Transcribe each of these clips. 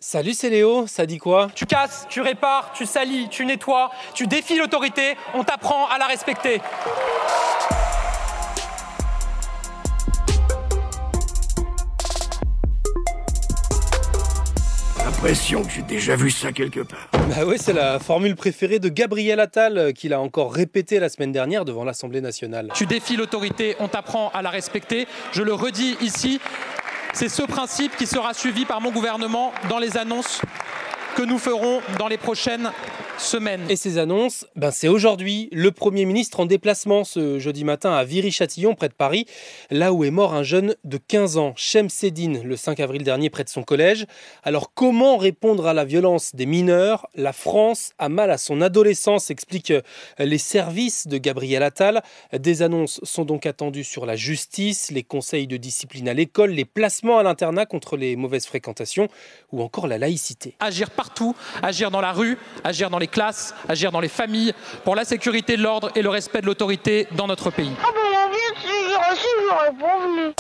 Salut, c'est Léo, ça dit quoi? Tu casses, tu répares, tu salis, tu nettoies, tu défies l'autorité, on t'apprend à la respecter. L'impression que j'ai déjà vu ça quelque part. Bah ouais, c'est la formule préférée de Gabriel Attal qu'il a encore répétée la semaine dernière devant l'Assemblée nationale. Tu défies l'autorité, on t'apprend à la respecter. Je le redis ici, c'est ce principe qui sera suivi par mon gouvernement dans les annonces que nous ferons dans les prochaines semaines. Et ces annonces, c'est aujourd'hui. Le Premier ministre en déplacement ce jeudi matin à Viry-Châtillon, près de Paris, là où est mort un jeune de 15 ans, Shemseddine, le 5 avril dernier, près de son collège. Alors comment répondre à la violence des mineurs? La France a mal à son adolescence, expliquent les services de Gabriel Attal. Des annonces sont donc attendues sur la justice, les conseils de discipline à l'école, les placements à l'internat contre les mauvaises fréquentations ou encore la laïcité. Agir partout, agir dans la rue, agir dans les classes, agir dans les familles, pour la sécurité de l'ordre et le respect de l'autorité dans notre pays. Ah ben bien sûr, j'aurais pas voulu.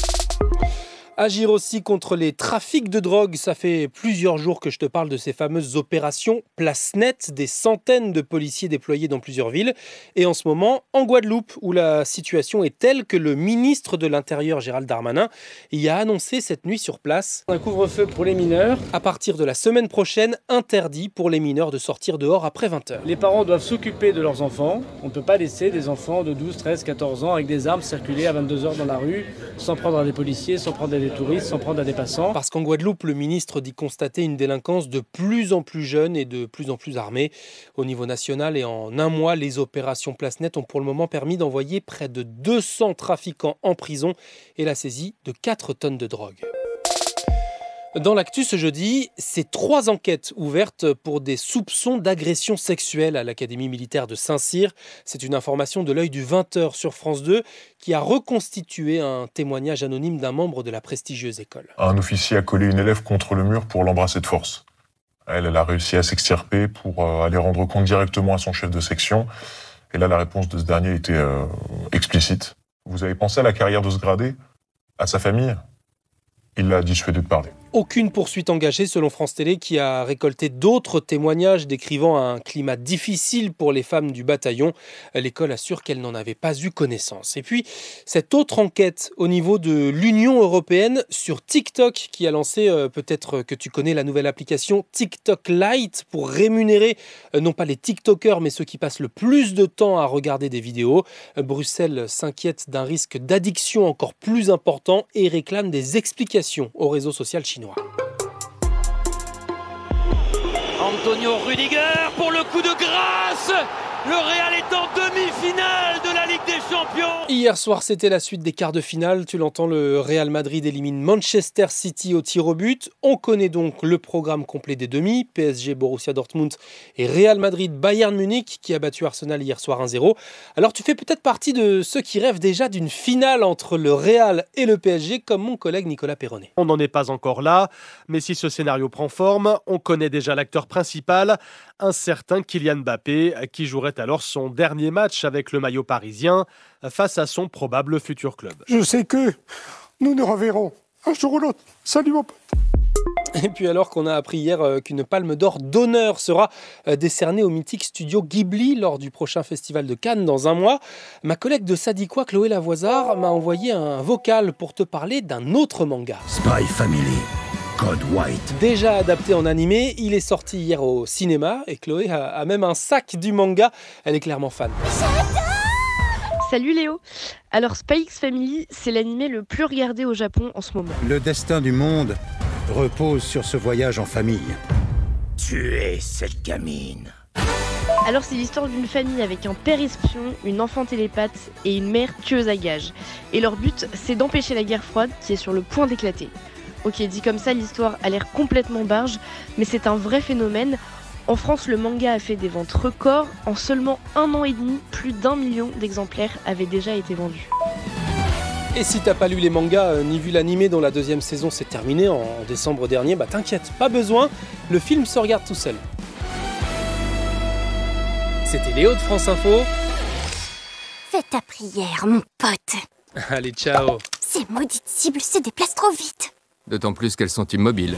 Agir aussi contre les trafics de drogue. Ça fait plusieurs jours que je te parle de ces fameuses opérations Place Nette, des centaines de policiers déployés dans plusieurs villes. Et en ce moment, en Guadeloupe, où la situation est telle que le ministre de l'Intérieur, Gérald Darmanin, y a annoncé cette nuit sur place un couvre-feu pour les mineurs. À partir de la semaine prochaine, interdit pour les mineurs de sortir dehors après 20h. Les parents doivent s'occuper de leurs enfants. On ne peut pas laisser des enfants de 12, 13, 14 ans avec des armes circuler à 22h dans la rue, sans prendre à des policiers, sans prendre à des touristes, sans prendre à des passants. Parce qu'en Guadeloupe, le ministre dit constater une délinquance de plus en plus jeune et de plus en plus armée. Au niveau national et en un mois, les opérations Place Nette ont pour le moment permis d'envoyer près de 200 trafiquants en prison et la saisie de 4 tonnes de drogue. Dans l'actu ce jeudi, c'est 3 enquêtes ouvertes pour des soupçons d'agression sexuelle à l'Académie militaire de Saint-Cyr. C'est une information de l'œil du 20h sur France 2 qui a reconstitué un témoignage anonyme d'un membre de la prestigieuse école. Un officier a collé une élève contre le mur pour l'embrasser de force. Elle a réussi à s'extirper pour aller rendre compte directement à son chef de section. Et là, la réponse de ce dernier était explicite. Vous avez pensé à la carrière de ce gradé? À sa famille? Il l'a dissuadé de parler. Aucune poursuite engagée selon France Télé qui a récolté d'autres témoignages décrivant un climat difficile pour les femmes du bataillon. L'école assure qu'elle n'en avait pas eu connaissance. Et puis, cette autre enquête au niveau de l'Union européenne sur TikTok qui a lancé, peut-être que tu connais la nouvelle application TikTok Lite pour rémunérer non pas les TikTokers mais ceux qui passent le plus de temps à regarder des vidéos. Bruxelles s'inquiète d'un risque d'addiction encore plus important et réclame des explications au réseau social chinois. Antonio Rudiger pour le coup de grâce. Le Real est en demi-finale de la Ligue des Champions. Hier soir, c'était la suite des quarts de finale. Tu l'entends, le Real Madrid élimine Manchester City au tir au but. On connaît donc le programme complet des demi. PSG, Borussia Dortmund et Real Madrid, Bayern Munich qui a battu Arsenal hier soir 1-0. Alors tu fais peut-être partie de ceux qui rêvent déjà d'une finale entre le Real et le PSG comme mon collègue Nicolas Perronnet. On n'en est pas encore là, mais si ce scénario prend forme, on connaît déjà l'acteur principal, un certain Kylian Mbappé qui jouerait alors son dernier match avec le maillot parisien face à son probable futur club. Je sais que nous nous reverrons un jour ou l'autre. Salut mon pote. Et puis alors qu'on a appris hier qu'une palme d'or d'honneur sera décernée au mythique studio Ghibli lors du prochain festival de Cannes dans un mois, ma collègue de Ça dit quoi, Chloé Lavoisard, m'a envoyé un vocal pour te parler d'un autre manga. Spy Family. Code White. Déjà adapté en animé, il est sorti hier au cinéma et Chloé a même un sac du manga. Elle est clairement fan. Salut Léo. Alors Spy X Family, c'est l'animé le plus regardé au Japon en ce moment. Le destin du monde repose sur ce voyage en famille. Tuez cette gamine. Alors c'est l'histoire d'une famille avec un père espion, une enfant télépathe et une mère tueuse à gages. Et leur but, c'est d'empêcher la guerre froide qui est sur le point d'éclater. Ok, dit comme ça, l'histoire a l'air complètement barge, mais c'est un vrai phénomène. En France, le manga a fait des ventes records. En seulement 1 an et demi, plus d'1 million d'exemplaires avaient déjà été vendus. Et si t'as pas lu les mangas ni vu l'animé dont la 2e saison s'est terminée en décembre dernier, t'inquiète, pas besoin, le film se regarde tout seul. C'était Léo de France Info. Fais ta prière, mon pote. Allez, ciao. Ces maudites cibles se déplacent trop vite. D'autant plus qu'elles sont immobiles.